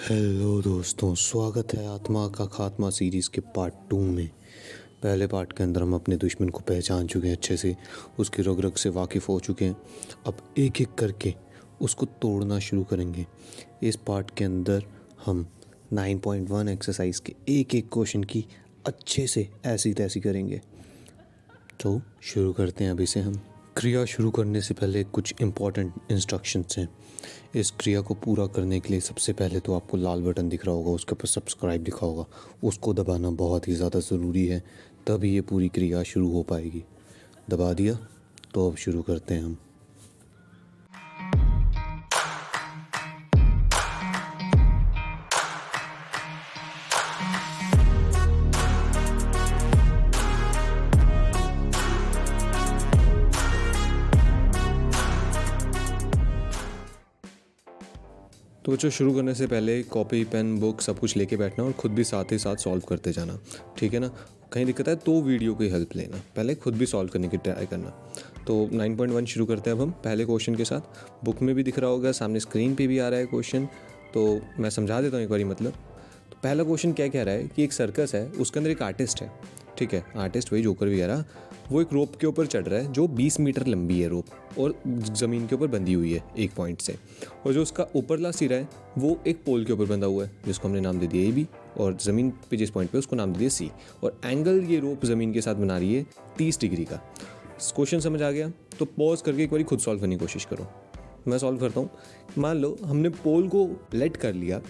Hello दोस्तों, स्वागत है आत्मा का खात्मा सीरीज़ के पार्ट 2 में। पहले पार्ट के अंदर हम अपने दुश्मन को पहचान चुके हैं, अच्छे से उसकी रग रग से वाकिफ़ हो चुके हैं। अब एक एक करके उसको तोड़ना शुरू करेंगे। इस पार्ट के अंदर हम 9.1 एक्सरसाइज के एक एक क्वेश्चन की अच्छे से ऐसी तैसी करेंगे। तो शुरू करते हैं अभी से हम। क्रिया शुरू करने से पहले कुछ इम्पॉर्टेंट इंस्ट्रक्शंस हैं। इस क्रिया को पूरा करने के लिए सबसे पहले तो आपको लाल बटन दिख रहा होगा, उसके ऊपर सब्सक्राइब लिखा होगा, उसको दबाना बहुत ही ज़्यादा ज़रूरी है, तभी ये पूरी क्रिया शुरू हो पाएगी। दबा दिया? तो अब शुरू करते हैं हम। तो बच्चों, शुरू करने से पहले कॉपी पेन बुक सब कुछ लेके बैठना और ख़ुद भी साथ ही साथ सॉल्व करते जाना, ठीक है ना। कहीं दिक्कत है तो वीडियो की हेल्प लेना, पहले खुद भी सॉल्व करने की ट्राई करना। तो 9.1 शुरू करते हैं अब हम पहले क्वेश्चन के साथ। बुक में भी दिख रहा होगा, सामने स्क्रीन पे भी आ रहा है क्वेश्चन, तो मैं समझा देता हूँ एक बारी। मतलब तो पहला क्वेश्चन क्या कह रहा है कि एक सर्कस है, उसके अंदर एक आर्टिस्ट है, ठीक है। आर्टिस्ट वही जोकर भी है रहा, वो एक रोप के ऊपर चढ़ रहा है जो 20 मीटर लंबी है रोप, और ज़मीन के ऊपर बंधी हुई है एक पॉइंट से। और जो उसका ऊपरला सिरा है वो एक पोल के ऊपर बंधा हुआ है, जिसको हमने नाम दे दिया ए बी, और ज़मीन पे जिस पॉइंट पे उसको नाम दे दिया सी। और एंगल ये रोप ज़मीन के साथ बना रही है 30 डिग्री का। क्वेश्चन समझ आ गया? तो पॉज करके एक बार खुद सॉल्व करने की कोशिश करो। मैं सॉल्व करता हूँ। मान लो हमने पोल को लेट कर लिया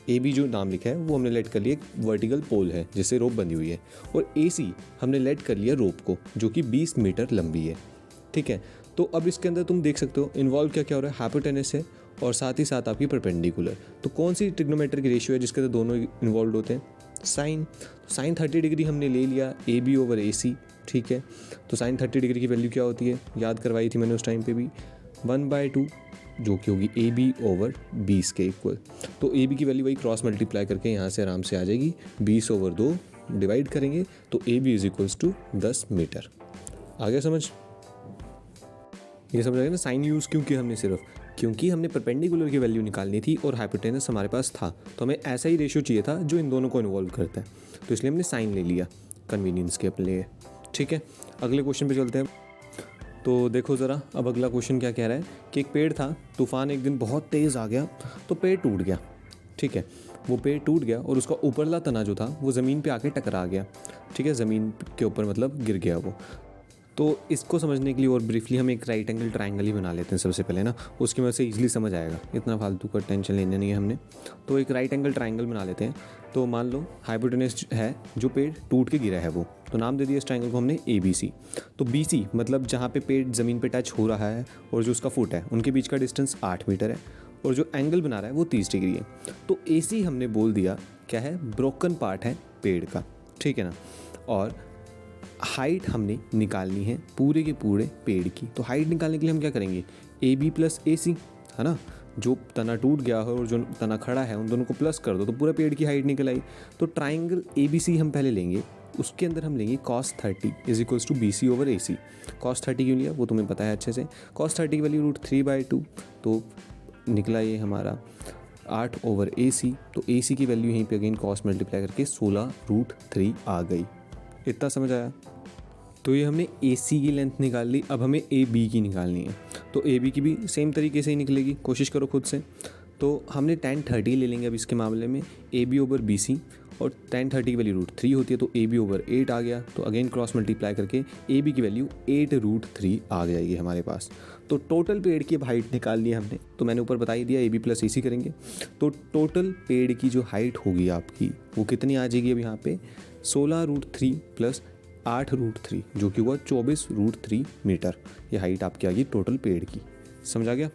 ए बी जो नाम लिखा है वो हमने लेट कर लिया, एक वर्टिकल पोल है जिससे रोप बंधी हुई है। और ए सी हमने लेट कर लिया रोप को, जो कि 20 मीटर लंबी है, ठीक है। तो अब इसके अंदर तुम देख सकते हो इन्वॉल्व क्या क्या हो रहा है, हाइपोटेनस है और साथ ही साथ आपकी परपेंडिकुलर। तो कौन सी ट्रिग्नोमेट्रिक रेशियो है जिसके अंदर दोनों इन्वॉल्व होते हैं? साइन। तो साइन 30 डिग्री हमने ले लिया ए बी ओवर ए सी, ठीक है। तो साइन 30 डिग्री की वैल्यू क्या होती है, याद करवाई थी मैंने उस टाइम पे भी, 1/2, जो कि होगी ए बी ओवर 20 के इक्वल। तो ए बी की वैल्यू वही क्रॉस मल्टीप्लाई करके यहाँ से आराम से आ जाएगी, 20/2 डिवाइड करेंगे तो A B is equals to 10 metre. आ गया समझ? ये समझ आ गया ना साइन यूज़ क्यों किया हमने? सिर्फ क्योंकि हमने परपेंडिकुलर की वैल्यू निकालनी थी और हाइपोटेनस हमारे पास था, तो हमें ऐसा ही रेशियो चाहिए था जो इन दोनों को इन्वॉल्व करता है, तो इसलिए हमने साइन ले लिया कन्वीनियंस के अपने लिए, ठीक है। अगले क्वेश्चन पे चलते हैं। तो देखो ज़रा, अब अगला क्वेश्चन क्या कह रहा है कि एक पेड़ था, तूफान एक दिन बहुत तेज़ आ गया तो पेड़ टूट गया, ठीक है। वो पेड़ टूट गया और उसका ऊपरला तना जो था वो ज़मीन पे आके टकरा गया, ठीक है। ज़मीन के ऊपर मतलब गिर गया वो। तो इसको समझने के लिए और ब्रीफली हम एक राइट एंगल ट्रायंगल ही बना लेते हैं सबसे पहले ना, उसकी वजह से ईजिली समझ आएगा, इतना फालतू का टेंशन लेना नहीं है हमने। तो एक राइट एंगल ट्रायंगल बना लेते हैं। तो मान लो हाइपोटेनस है जो पेड़ टूट के गिरा है वो, तो नाम दे दिया इस ट्रायंगल को हमने ए बी सी। तो बी सी मतलब जहाँ पे पेड़ ज़मीन पे टच हो रहा है और जो उसका फुट है उनके बीच का डिस्टेंस 8 मीटर है, और जो एंगल बना रहा है वो 30 डिग्री है। तो ए सी हमने बोल दिया क्या है, ब्रोकन पार्ट है पेड़ का, ठीक है ना। और हाइट हमने निकालनी है पूरे के पूरे पेड़ की। तो हाइट निकालने के लिए हम क्या करेंगे, ए बी प्लस ए सी, है ना। जो तना टूट गया है और जो तना खड़ा है उन दोनों को प्लस कर दो तो पूरा पेड़ की हाइट निकल आई। तो ट्राइंगल ए बी सी हम पहले लेंगे, उसके अंदर हम लेंगे cos 30 is equals to B C over A C. cos 30 क्यों लिया वो तुम्हें पता है अच्छे से। cos 30 की वैल्यू √3/2, तो निकला ये हमारा 8 ओवर ए सी। तो ए सी की वैल्यू यहीं पे अगेन cos मल्टीप्लाई करके 16√3 आ गई। इतना समझ आया? तो ये हमने ए सी की लेंथ निकाल ली, अब हमें ए बी की निकालनी है। तो ए बी की भी सेम तरीके से ही निकलेगी, कोशिश करो खुद से। तो हमने tan 30 ले लेंगे अब इसके मामले में, A B over B C, और tan 30 की वैल्यू √3 होती है तो ए बी ओवर 8 आ गया। तो अगेन क्रॉस मल्टीप्लाई करके ए बी की वैल्यू 8√3 आ जाएगी हमारे पास। तो टोटल पेड़ की अब हाइट निकाल ली हमने, तो मैंने ऊपर बता ही दिया ए बी प्लस ए सी करेंगे। तो टोटल पेड़ की जो हाइट होगी आपकी वो कितनी आ जाएगी अब यहाँ पे, 16√3 प्लस 8√3, जो कि हुआ 24√3 मीटर। ये हाइट आपकी आ गई टोटल पेड़ की। समझ आ गया?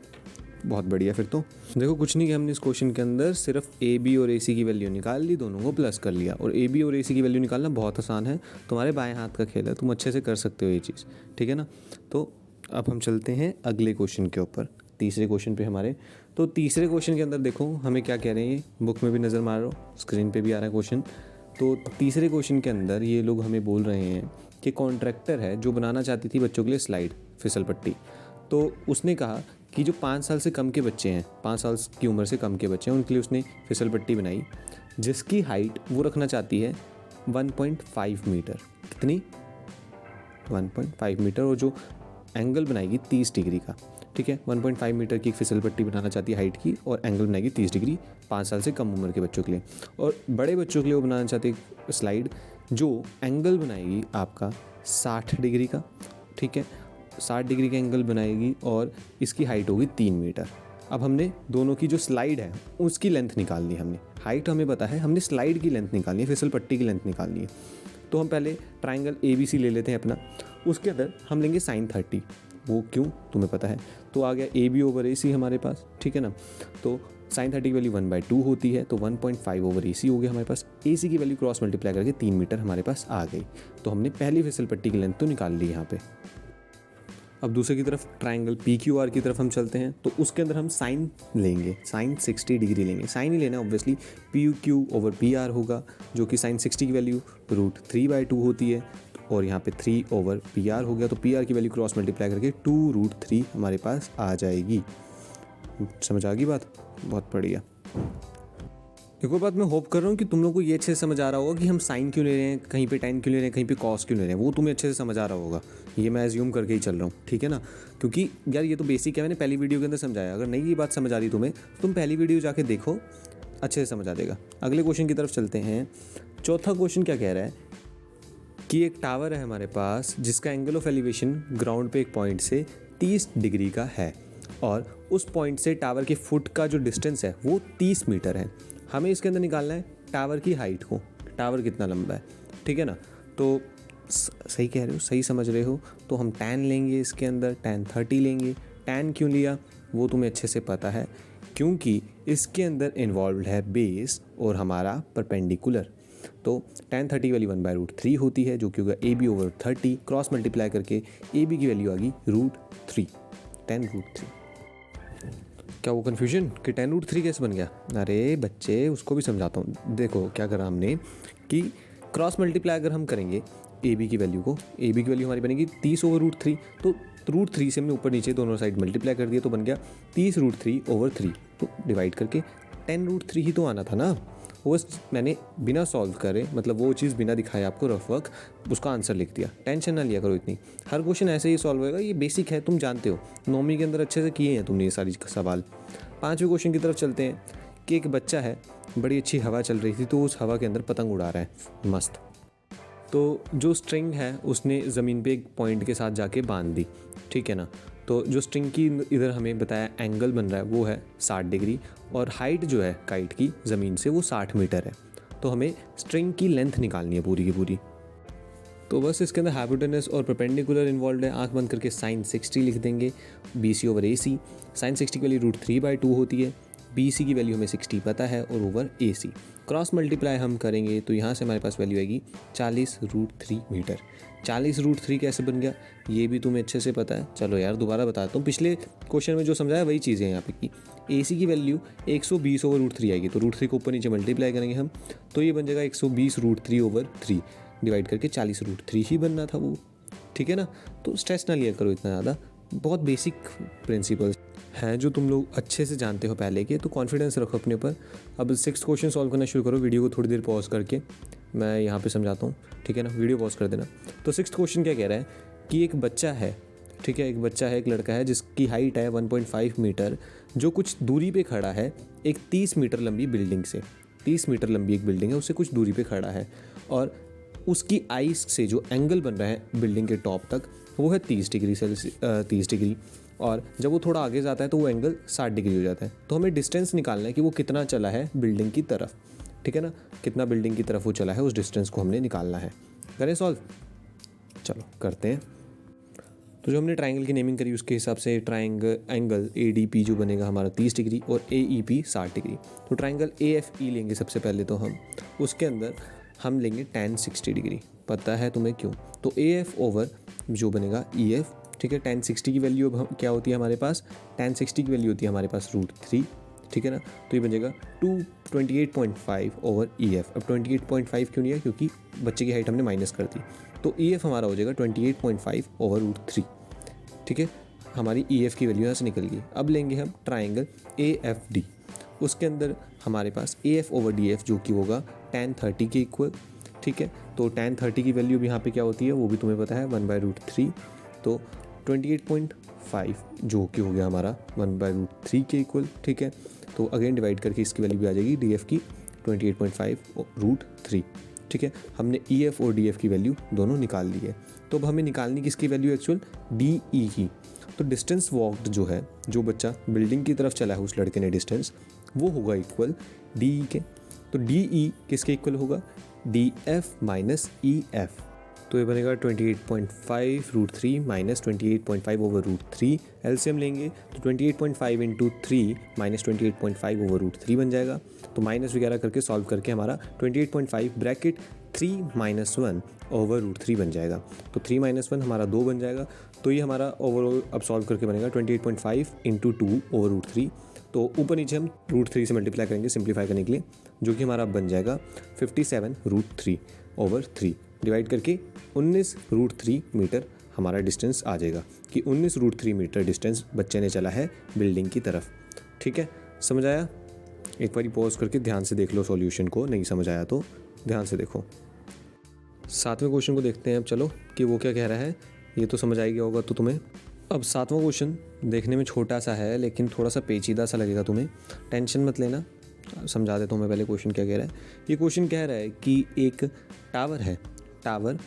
बहुत बढ़िया। फिर तो देखो कुछ नहीं किया हमने इस क्वेश्चन के अंदर, सिर्फ ए बी और ए सी की वैल्यू निकाल ली, दोनों को प्लस कर लिया। और ए बी और ए सी की वैल्यू निकालना बहुत आसान है, तुम्हारे बाएं हाथ का खेल है, तुम अच्छे से कर सकते हो ये चीज़, ठीक है ना। तो अब हम चलते हैं अगले क्वेश्चन के ऊपर, तीसरे क्वेश्चन पे हमारे। तो तीसरे क्वेश्चन के अंदर देखो हमें क्या कह रहे हैं, बुक में भी नज़र मारो, स्क्रीन पे भी आ रहा है क्वेश्चन। तो तीसरे क्वेश्चन के अंदर ये लोग हमें बोल रहे हैं कि कॉन्ट्रैक्टर है जो बनाना चाहती थी बच्चों के लिए स्लाइड फिसल पट्टी। तो उसने कहा कि जो 5 साल से कम के बच्चे हैं, 5 साल की उम्र से कम के बच्चे हैं, उनके लिए उसने फिसल पट्टी बनाई जिसकी हाइट वो रखना चाहती है 1.5 मीटर। कितनी? 1.5 मीटर। और जो एंगल बनाएगी 30 डिग्री का, ठीक है। 1.5 मीटर की फिसल पट्टी बनाना चाहती है हाइट की, और एंगल बनाएगी 30 डिग्री 5 साल से कम उम्र के बच्चों के लिए। और बड़े बच्चों के लिए वो बनाना चाहती है स्लाइड जो एंगल बनाएगी आपका 60 डिग्री का, ठीक है। 60 डिग्री का एंगल बनाएगी और इसकी हाइट होगी 3 मीटर। अब हमने दोनों की जो स्लाइड है उसकी लेंथ निकालनी है। हमने हाइट हमें पता है, हमने स्लाइड की लेंथ निकालनी है, फिसल पट्टी की लेंथ निकालनी है। तो हम पहले ट्राइंगल ABC ले लेते हैं अपना, उसके अंदर हम लेंगे sin 30। वो क्यों तुम्हें पता है। तो आ गया AB/AC हमारे पास, ठीक है ना। तो sin 30 की वैल्यू 1/2 होती है, तो 1.5/AC हो गया हमारे पास। AC की वैल्यू क्रॉस मल्टीप्लाई करके 3 मीटर हमारे पास आ गई। तो हमने पहली फिसल पट्टी की लेंथ तो निकाल ली यहाँ पे। अब दूसरे की तरफ ट्राइंगल PQR की तरफ हम चलते हैं, तो उसके अंदर हम साइन लेंगे, साइन 60 डिग्री लेंगे। साइन ही लेना ऑब्वियसली, PQ/PR होगा, जो कि साइन 60 की वैल्यू √3/2 होती है, और यहाँ पे 3/PR हो गया। तो PR की वैल्यू क्रॉस मल्टीप्लाई करके 2√3 हमारे पास आ जाएगी। समझ आ गई बात? बहुत बढ़िया। एक और बात मैं होप कर रहा हूँ कि तुम लोग को ये अच्छे से समझ आ रहा होगा कि हम साइन क्यों ले रहे हैं, कहीं पे tan क्यों ले रहे हैं, कहीं पे cos क्यों ले रहे हैं, वो तुम्हें अच्छे से समझ आ रहा होगा। ये मैं एज्यूम करके ही चल रहा हूँ, ठीक है ना। क्योंकि यार ये तो बेसिक है, मैंने पहली वीडियो के अंदर समझाया। अगर नहीं ये बात समझ आ रही तुम्हें, तो तुम पहली वीडियो जाके देखो, अच्छे से समझ आ जाएगा। अगले क्वेश्चन की तरफ चलते हैं। चौथा क्वेश्चन क्या कह रहा है कि एक टावर है हमारे पास जिसका एंगल ऑफ एलिवेशन ग्राउंड पे एक पॉइंट से 30 डिग्री का है, और उस पॉइंट से टावर के फुट का जो डिस्टेंस है वो 30 मीटर है। हमें इसके अंदर निकालना है टावर की हाइट को, टावर कितना लंबा है, ठीक है ना। तो सही कह रहे हो, सही समझ रहे हो। तो हम tan लेंगे, इसके अंदर tan 30 लेंगे। tan क्यों लिया वो तुम्हें अच्छे से पता है, क्योंकि इसके अंदर इन्वॉल्व है बेस और हमारा परपेंडिकुलर। तो tan 30 वाली 1/√3 होती है, जो कि होगा AB/30। क्रॉस मल्टीप्लाई करके AB की वैल्यू आ गई √3, tan√3। क्या वो कन्फ्यूजन कि tan√3 कैसे बन गया? अरे बच्चे, उसको भी समझाता हूँ। देखो क्या करा हमने कि क्रॉस मल्टीप्लाई अगर हम करेंगे AB की वैल्यू को, AB की वैल्यू हमारी बनेगी 30/√3। तो √3 से हमने ऊपर नीचे दोनों साइड मल्टीप्लाई कर दिया, तो बन गया 30√3/3। तो डिवाइड करके tan√3 ही तो आना था ना। वो बस मैंने बिना सॉल्व करे, मतलब वो चीज़ बिना दिखाए आपको रफ वर्क, उसका आंसर लिख दिया। टेंशन ना लिया करो इतनी, हर क्वेश्चन ऐसे ही सॉल्व होएगा। ये बेसिक है, तुम जानते हो, 9वीं के अंदर अच्छे से किए हैं तुमने ये सारी सवाल। 5वें क्वेश्चन की तरफ चलते हैं कि एक बच्चा है, बड़ी अच्छी हवा चल रही थी, तो उस हवा के अंदर पतंग उड़ा रहा है मस्त। तो जो स्ट्रिंग है उसने ज़मीन पे एक पॉइंट के साथ जाके बांध दी, ठीक है ना। तो जो स्ट्रिंग की इधर हमें बताया एंगल बन रहा है वो है 60 डिग्री, और हाइट जो है काइट की ज़मीन से वो 60 मीटर है। तो हमें स्ट्रिंग की लेंथ निकालनी है पूरी की पूरी। तो बस इसके अंदर हाइपोटेनस और परपेंडिकुलर इन्वॉल्व है। आंख बंद करके साइन 60 लिख देंगे, BC/AC। साइन 60 की वैल्यू √3/2 होती है, BC की वैल्यू हमें 60 पता है, और ओवर AC। क्रॉस मल्टीप्लाई हम करेंगे तो यहाँ से हमारे पास वैल्यू आएगी 40√3 मीटर। 40√3 कैसे बन गया ये भी तुम्हें अच्छे से पता है। चलो यार दोबारा बताता हूँ, पिछले क्वेश्चन में जो समझाया वही चीज़ें यहाँ पे की। AC की वैल्यू 120/√3 आएगी, तो √3 को ऊपर नीचे मल्टीप्लाई करेंगे हम, तो ये बन जाएगा 120√3/3 डिवाइड करके 40√3 ही बनना था वो, ठीक है ना। तो स्ट्रेस ना लिया करो इतना ज़्यादा, बहुत बेसिक प्रिंसिपल्स हैं जो तुम लोग अच्छे से जानते हो पहले के, तो कॉन्फिडेंस रखो अपने ऊपर। अब 6th क्वेश्चन सॉल्व करना शुरू करो। वीडियो को थोड़ी देर पॉज करके मैं यहाँ पे समझाता हूँ, ठीक है ना। वीडियो पॉज कर देना। तो 6th क्वेश्चन क्या कह रहा है कि एक बच्चा है, ठीक है, एक बच्चा है, एक लड़का है जिसकी हाइट है 1.5 मीटर, जो कुछ दूरी पे खड़ा है एक 30 मीटर लंबी बिल्डिंग से। 30 मीटर लंबी एक बिल्डिंग है, उससे कुछ दूरी पे खड़ा है, और उसकी आइस से जो एंगल बन रहा है बिल्डिंग के टॉप तक वो है 30 डिग्री, और जब वो थोड़ा आगे जाता है तो वो एंगल 60 डिग्री हो जाता है। तो हमें डिस्टेंस निकालना है कि वो कितना चला है बिल्डिंग की तरफ, ठीक है ना। कितना बिल्डिंग की तरफ वो चला है, उस डिस्टेंस को हमने निकालना है। करें सॉल्व? चलो करते हैं। तो जो हमने ट्राइंगल की नेमिंग करी उसके हिसाब से एंगल ADP जो बनेगा हमारा 30 डिग्री और AEP 60 डिग्री। तो ट्राइंगल AFE लेंगे सबसे पहले, तो हम उसके अंदर हम लेंगे tan 60 डिग्री। पता है तुम्हें क्यों? तो AF ओवर जो बनेगा EF, ठीक है। tan 60 की वैल्यू अब क्या होती है हमारे पास? tan 60 की वैल्यू होती है हमारे पास √3, ठीक है ना। तो ये बनेगा 28.5 ओवर EF। अब 28.5 क्यों लिया? क्योंकि बच्चे की हाइट हमने माइनस कर दी, तो EF हमारा हो जाएगा 28.5 ओवर √3, ठीक है। हमारी ई एफ़ की वैल्यू यहाँ से निकल गई। अब लेंगे हम ट्राइंगल ए एफ डी, उसके अंदर हमारे पास A F over D F जो कि होगा tan 30 के इक्वल। ठीक है, तो tan 30 की वैल्यू भी यहाँ पे क्या होती है वो भी तुम्हें पता है 1/√3, तो 28.5 जो कि हो गया हमारा 1/√3 के इक्वल। ठीक है, तो अगेन डिवाइड करके इसकी वैल्यू भी आ जाएगी डी एफ की 28.5√3। ठीक है, हमने ई एफ और डी एफ की वैल्यू दोनों निकाल ली है। तो अब हमें निकालनी किसकी वैल्यू एक्चुअल डी ई की। तो डिस्टेंस वॉकड जो है, जो बच्चा बिल्डिंग की तरफ चला है उस लड़के ने डिस्टेंस, वो होगा इक्वल डी ई के। तो डी ई किसके इक्वल होगा, D F minus E F. तो ये बनेगा 28.5√3 माइनस 28.5/√3। एलसीएम लेंगे तो 28.5 इंटू 3 माइनस 28.5/√3 बन जाएगा। तो माइनस वगैरह करके सॉल्व करके हमारा 28.5 ब्रैकेट 3 - 1/√3 बन जाएगा। तो 3 - 1 हमारा 2 बन जाएगा। तो ये हमारा ओवरऑल अब सॉल्व करके बनेगा 28.5 इंटू 2/√3। तो ऊपर नीचे हम √3 से मल्टीप्लाई करेंगे सिंप्लीफाई करने के लिए, जो कि हमारा बन जाएगा 57√3/3 डिवाइड करके 19√3 मीटर हमारा डिस्टेंस आ जाएगा कि 19√3 मीटर डिस्टेंस बच्चे ने चला है बिल्डिंग की तरफ। ठीक है, समझ आया? एक बारी पॉज करके ध्यान से देख लो सॉल्यूशन को, नहीं समझ आया तो ध्यान से देखो। 7वें क्वेश्चन को देखते हैं अब चलो कि वो क्या कह रहा है। ये तो समझ आ गया होगा तो तुम्हें। अब 7वां क्वेश्चन देखने में छोटा सा है लेकिन थोड़ा सा पेचीदा सा लगेगा तुम्हें, टेंशन मत लेना, समझा देता हूँ मैं पहले क्वेश्चन क्या कह रहा है। ये क्वेश्चन कह रहा है कि एक टावर है, टावर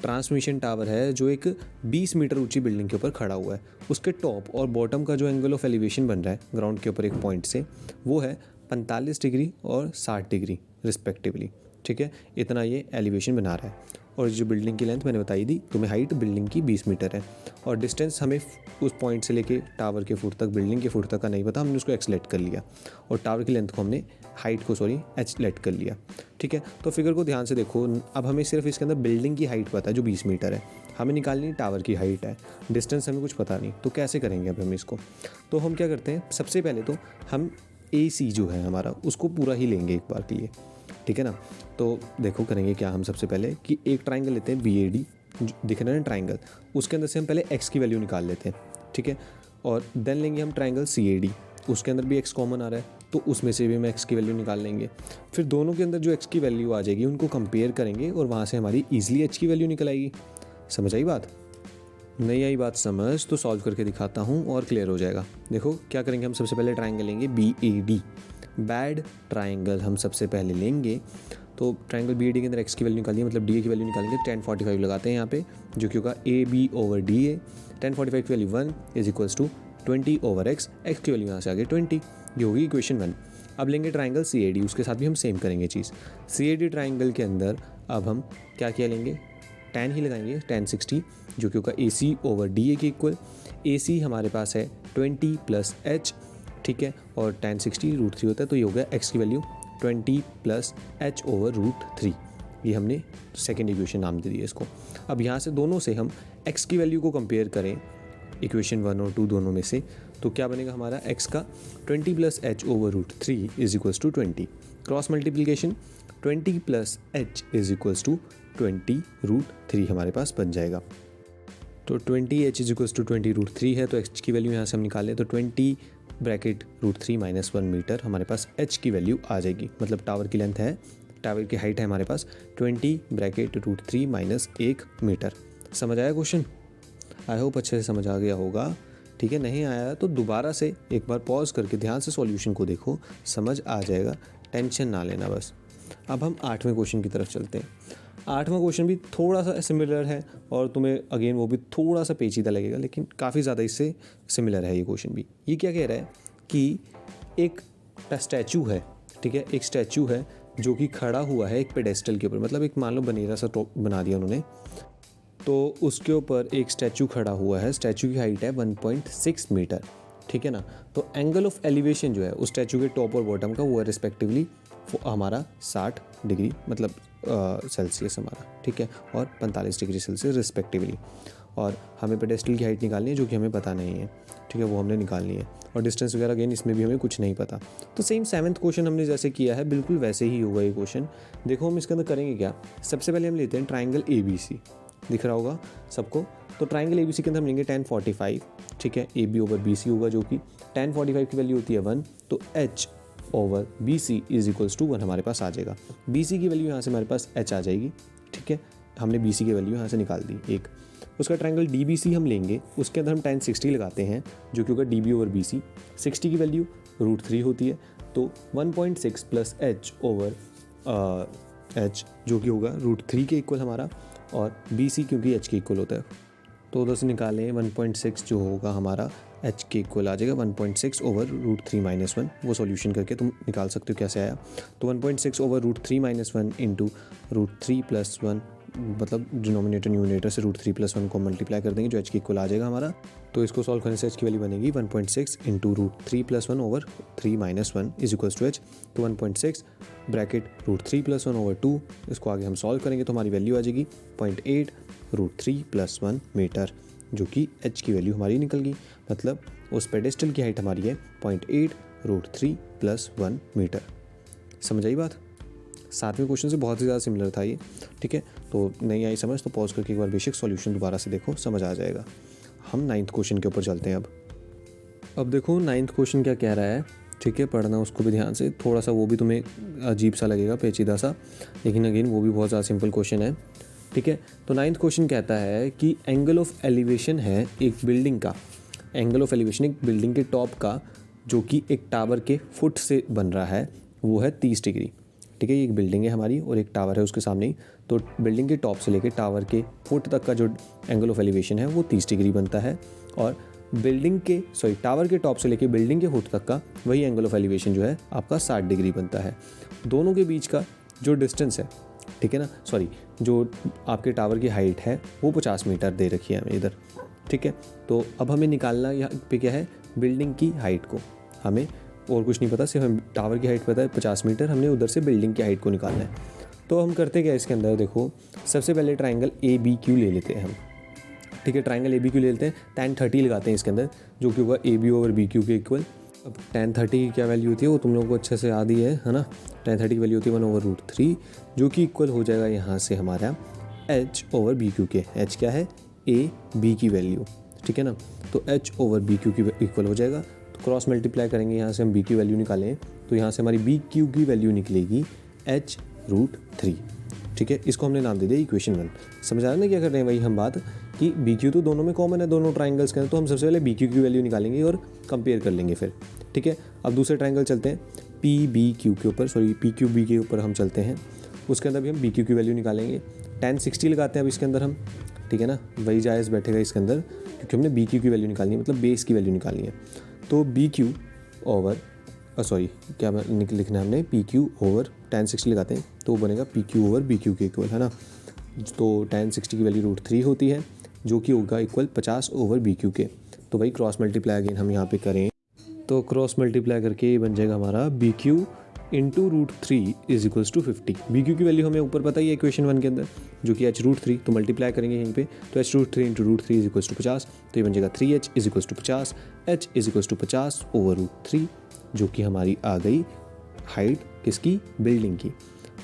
ट्रांसमिशन टावर है जो एक 20 मीटर ऊंची बिल्डिंग के ऊपर खड़ा हुआ है। उसके टॉप और बॉटम का जो एंगल ऑफ एलिवेशन बन रहा है ग्राउंड के ऊपर एक पॉइंट से, वो है 45 डिग्री और 60 डिग्री रिस्पेक्टिवली। ठीक है, इतना ये एलिवेशन बना रहा है। और जो बिल्डिंग की लेंथ मैंने बताई दी तुम्हें, हाइट बिल्डिंग की 20 मीटर है और डिस्टेंस हमें उस पॉइंट से लेके टावर के फुट तक, बिल्डिंग के फुट तक का नहीं पता, हमने उसको एक्स लेट कर लिया और टावर की लेंथ को हमने हाइट को एच लेट कर लिया। ठीक है, तो फिगर को ध्यान से देखो। अब हमें सिर्फ इसके अंदर बिल्डिंग की हाइट पता है जो 20 मीटर है, हमें निकालनी टावर की हाइट है, डिस्टेंस हमें कुछ पता नहीं। तो कैसे करेंगे अब हम इसको? तो हम क्या करते हैं, सबसे पहले तो हम ए सी जो है हमारा उसको पूरा ही लेंगे एक बार के लिए। ठीक है ना, तो देखो करेंगे क्या हम सबसे पहले कि एक ट्राइंगल लेते हैं बी ए डी, दिख रहा है ना ट्राइंगल, उसके अंदर से हम पहले एक्स की वैल्यू निकाल लेते हैं। ठीक है, और देन लेंगे हम ट्राइंगल सी ए डी, उसके अंदर भी एक्स कॉमन आ रहा है तो उसमें से भी हम एक्स की वैल्यू निकाल लेंगे। फिर दोनों के अंदर जो एक्स की वैल्यू आ जाएगी उनको कंपेयर करेंगे और वहाँ से हमारी ईजिली एच की वैल्यू निकल आएगी। समझ आई बात? नहीं आई बात समझ तो सॉल्व करके दिखाता हूँ और क्लियर हो जाएगा। देखो क्या करेंगे हम, सबसे पहले ट्राइंगल लेंगे B A D, bad triangle हम सबसे पहले लेंगे। तो ट्राइंगल बी ए डी के अंदर एक्स की वैल्यू निकालिए, मतलब डी ए की वैल्यू निकालेंगे। 1045 लगाते हैं यहाँ पे, जो कि होगा A B over D A. 1045 की वैल्यू 1 = 20 ओवर एक्स, एक्स की वैल्यू यहाँ से आ गई 20, ये होगी इक्वेशन 1। अब लेंगे ट्राइंगल सी ए डी, उसके साथ भी हम सेम करेंगे चीज़। सी ए डी ट्राइंगल के अंदर अब हम क्या क्या लेंगे, tan ही लगाएंगे, tan 60 जो कि होगा ए सी ओवर डी ए के इक्वल। ए सी हमारे पास है 20 + h। ठीक है, और tan 60 √3 होता है, तो ये हो गया एक्स की वैल्यू 20 + h/√3। ये हमने सेकेंड इक्वेशन नाम दे दिया इसको। अब यहाँ से दोनों से हम x की वैल्यू को कंपेयर करें, इक्वेशन 1 और 2 दोनों में से, तो क्या बनेगा हमारा x का 20 + h/√3 = 20। क्रॉस मल्टीप्लिकेशन 20 + h = 20√3 हमारे पास बन जाएगा। तो 20h = 20√3 है, तो h की वैल्यू यहाँ से हम निकाल लें तो 20 ब्रैकेट √3 - 1 मीटर हमारे पास h की वैल्यू आ जाएगी। मतलब टावर की लेंथ है, टावर की हाइट है हमारे पास 20 ब्रैकेट √3 - 1 मीटर। समझ आया क्वेश्चन? आई होप अच्छे से समझ आ गया होगा। ठीक है, नहीं आया तो दोबारा से एक बार पॉज करके ध्यान से सॉल्यूशन को देखो, समझ आ जाएगा, टेंशन ना लेना बस। अब हम 8वें क्वेश्चन की तरफ चलते हैं। 8वां क्वेश्चन भी थोड़ा सा सिमिलर है और तुम्हें अगेन वो भी थोड़ा सा पेचीदा लगेगा, लेकिन काफ़ी ज़्यादा इससे सिमिलर है ये क्वेश्चन भी। ये क्या कह रहा है कि एक स्टैचू है, ठीक है, एक स्टैचू है जो कि खड़ा हुआ है एक पेडेस्टल के ऊपर, मतलब एक मान लो बनेरा सा टॉप बना दिया उन्होंने, तो उसके ऊपर एक स्टैचू खड़ा हुआ है। स्टैचू की हाइट है 1.6 मीटर। ठीक है ना, तो एंगल ऑफ एलिवेशन जो है उस स्टैचू के टॉप और बॉटम का वो है रिस्पेक्टिवली हमारा 60 डिग्री मतलब सेल्सियस हमारा, ठीक है, और 45 डिग्री सेल्सियस रिस्पेक्टिवली। और हमें पेडेस्टल की हाइट निकालनी है जो कि हमें पता नहीं है, ठीक है, वो हमने निकालनी है। और डिस्टेंस वगैरह अगेन इसमें भी हमें कुछ नहीं पता। तो सेम 7th क्वेश्चन हमने जैसे किया है बिल्कुल वैसे ही होगा ये क्वेश्चन। देखो हम इसके अंदर करेंगे क्या, सबसे पहले हम लेते हैं ट्राइंगल ABC, दिख रहा होगा सबको। तो ट्राइंगल ABC के अंदर हम लेंगे tan 45, ठीक है, AB ओवर BC होगा, जो कि tan 45 की वैल्यू होती है 1, तो H over BC is equals to 1 हमारे पास आ जाएगा। BC की वैल्यू यहाँ से हमारे पास H आ जाएगी, ठीक है, हमने BC की वैल्यू यहाँ से निकाल दी एक। उसका ट्राइंगल DBC हम लेंगे, उसके अंदर हम tan 60 लगाते हैं, जो कि होगा DB ओवर BC। 60 की वैल्यू √3 होती है, तो 1.6 प्लस H ओवर H, जो कि होगा √3 के इक्वल हमारा, और BC क्योंकि H के इक्वल होता है, तो उधर से निकालें 1.6 जो होगा हमारा H के इक्वल आ जाएगा 1.6 ओवर √3 - 1। वो सॉल्यूशन करके तुम निकाल सकते हो कैसे आया। तो 1.6 ओवर √3 - 1 इंटू √3 + 1, मतलब डिनोमिनेटर न्यूमिनेटर से √3 + 1 को मल्टीप्लाई कर देंगे, जो H के इक्वल आ जाएगा हमारा। तो इसको सॉल्व करने से H की वैल्यू बनेगी 1.6 into √3 + 1 over 3 - 1 is equals to H। तो 1.6 ब्रैकेट √3 + 1 ओवर 2, इसको आगे हम सॉल्व करेंगे तो हमारी वैल्यू आ जाएगी 0.8 √3 + 1 मीटर, जो कि H की वैल्यू हमारी निकल गई। मतलब उस पेडेस्टल की हाइट हमारी है 0.8 √3 + 1 मीटर। समझ आई बात? 7वें क्वेश्चन से बहुत ही ज़्यादा सिमिलर था ये, ठीक है। तो नहीं आई समझ तो पॉज करके एक बार बेसिक सॉल्यूशन दोबारा से देखो, समझ आ जाएगा। हम 9th क्वेश्चन के ऊपर चलते हैं अब देखो 9th क्वेश्चन क्या कह रहा है, ठीक है, पढ़ना उसको भी ध्यान से, थोड़ा सा वो भी तुम्हें अजीब सा लगेगा, पेचीदा सा, लेकिन अगेन वो भी बहुत ज़्यादा सिंपल क्वेश्चन है, ठीक है। तो 9th क्वेश्चन कहता है कि एंगल ऑफ एलिवेशन है एक बिल्डिंग का, एंगल ऑफ एलिवेशन एक बिल्डिंग के टॉप का, जो कि एक टावर के फुट से बन रहा है, वो है 30 डिग्री, ठीक है। ये एक बिल्डिंग है हमारी और एक टावर है उसके सामने ही, तो बिल्डिंग के टॉप से लेकर टावर के फुट तक का जो एंगल ऑफ एलिवेशन है वो 30 डिग्री बनता है, और टावर के टॉप से लेकर बिल्डिंग के फुट तक का वही एंगल ऑफ एलिवेशन जो है आपका 60 डिग्री बनता है। दोनों के बीच का जो डिस्टेंस है, ठीक है ना, जो आपके टावर की हाइट है वो 50 मीटर दे रखी है हमें इधर, ठीक है। तो अब हमें निकालना यहाँ पे क्या है, बिल्डिंग की हाइट को, हमें और कुछ नहीं पता, सिर्फ हमें टावर की हाइट पता है 50 मीटर, हमने उधर से बिल्डिंग की हाइट को निकालना है। तो हम करते क्या इसके अंदर, देखो सबसे पहले ट्राइंगल ABQ ले लेते हैं हम, ठीक है, ट्राइंगल ABQ ले लेते हैं, tan 30 लगाते हैं इसके अंदर, जो कि होगा AB ओवर BQ के इक्वल। अब tan 30 की क्या वैल्यू होती है वो तुम लोगों को अच्छे से याद ही है ना, tan 30 की वैल्यू होती है 1 ओवर √3, जो कि इक्वल हो जाएगा यहाँ से हमारा H ओवर BQ के। H क्या है, AB की वैल्यू, ठीक है ना, तो H ओवर BQ की इक्वल हो जाएगा। तो क्रॉस मल्टीप्लाई करेंगे, यहाँ से हम B की वैल्यू निकालें तो यहाँ से हमारी BQ की वैल्यू निकलेगी H √3, ठीक है। इसको हमने नाम दे दिया इक्वेशन 1। समझ आ रहा है ना क्या कर रहे हैं, वही हम बात कि BQ तो दोनों में कॉमन है, दोनों ट्राइंगल्स के अंदर, तो हम सबसे पहले BQ की वैल्यू निकालेंगे और कंपेयर कर लेंगे फिर, ठीक है। अब दूसरे ट्राइंगल चलते हैं PBQ के ऊपर, PQB के ऊपर हम चलते हैं, उसके अंदर भी हम BQ की वैल्यू निकालेंगे। tan 60 लगाते हैं अब इसके अंदर हम, ठीक है ना, वही जायज़ बैठेगा इसके अंदर, क्योंकि हमने BQ की वैल्यू निकालनी है, मतलब बेस की वैल्यू निकालनी है। तो BQ ओवर क्या लिखना है हमने, PQ ओवर tan 60 लगाते हैं तो वो बनेगा PQ ओवर BQ के इक्वल, है ना। तो tan 60 की वैल्यू √3 होती है, जो कि होगा इक्वल 50 ओवर BQ के। तो वही क्रॉस मल्टीप्लाई अगेन हम यहाँ पे करें, तो क्रॉस मल्टीप्लाई करके ये बन जाएगा हमारा BQ into √3 is equals to 50। BQ की वैल्यू हमें ऊपर पता ही है इक्वेशन 1 के अंदर, जो कि H √3, तो मल्टीप्लाई करेंगे यहीं पे, तो H √3 into √3 is equals to 50, तो ये बन जाएगा 3H is equals to 50, H is equals to 50 over √3, जो कि हमारी आ गई हाइट किसकी, बिल्डिंग की।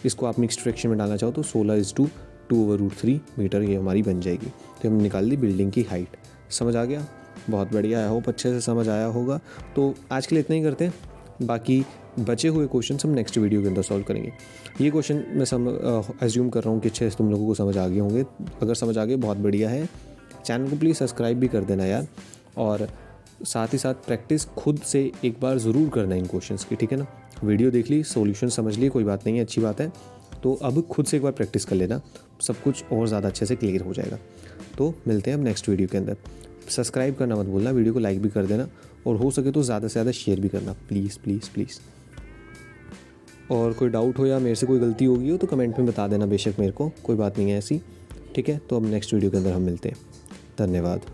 इसको आप मिक्स्ड फ्रैक्शन में डालना चाहो तो 16:2 ओवर √3 मीटर ये हमारी बन जाएगी। तो हमने निकाल दी बिल्डिंग की हाइट। समझ आ गया? बहुत बढ़िया, आई होप अच्छे से समझ आया होगा। तो आज के लिए इतना ही करते हैं, बाकी बचे हुए क्वेश्चन हम नेक्स्ट वीडियो के अंदर सॉल्व करेंगे। ये क्वेश्चन मैं एज्यूम कर रहा हूँ कि अच्छे से तुम लोगों को समझ आ गए होंगे। अगर समझ आ गए बहुत बढ़िया है, चैनल को प्लीज़ सब्सक्राइब भी कर देना यार, और साथ ही साथ प्रैक्टिस खुद से एक बार ज़रूर करना इन क्वेश्चंस की, ठीक है ना। वीडियो देख ली, सॉल्यूशन समझ लिए, कोई बात नहीं है, अच्छी बात है, तो अब खुद से एक बार प्रैक्टिस कर लेना, सब कुछ और ज़्यादा अच्छे से क्लियर हो जाएगा। तो मिलते हैं अब नेक्स्ट वीडियो के अंदर। सब्सक्राइब करना मत भूलना, वीडियो को लाइक भी कर देना, और हो सके तो ज़्यादा से ज़्यादा शेयर भी करना, प्लीज़ प्लीज़ प्लीज़। और कोई डाउट हो या मेरे से कोई गलती होगी हो तो कमेंट में बता देना बेशक मेरे को, कोई बात नहीं है ऐसी, ठीक है। तो अब नेक्स्ट वीडियो के अंदर हम मिलते हैं। धन्यवाद।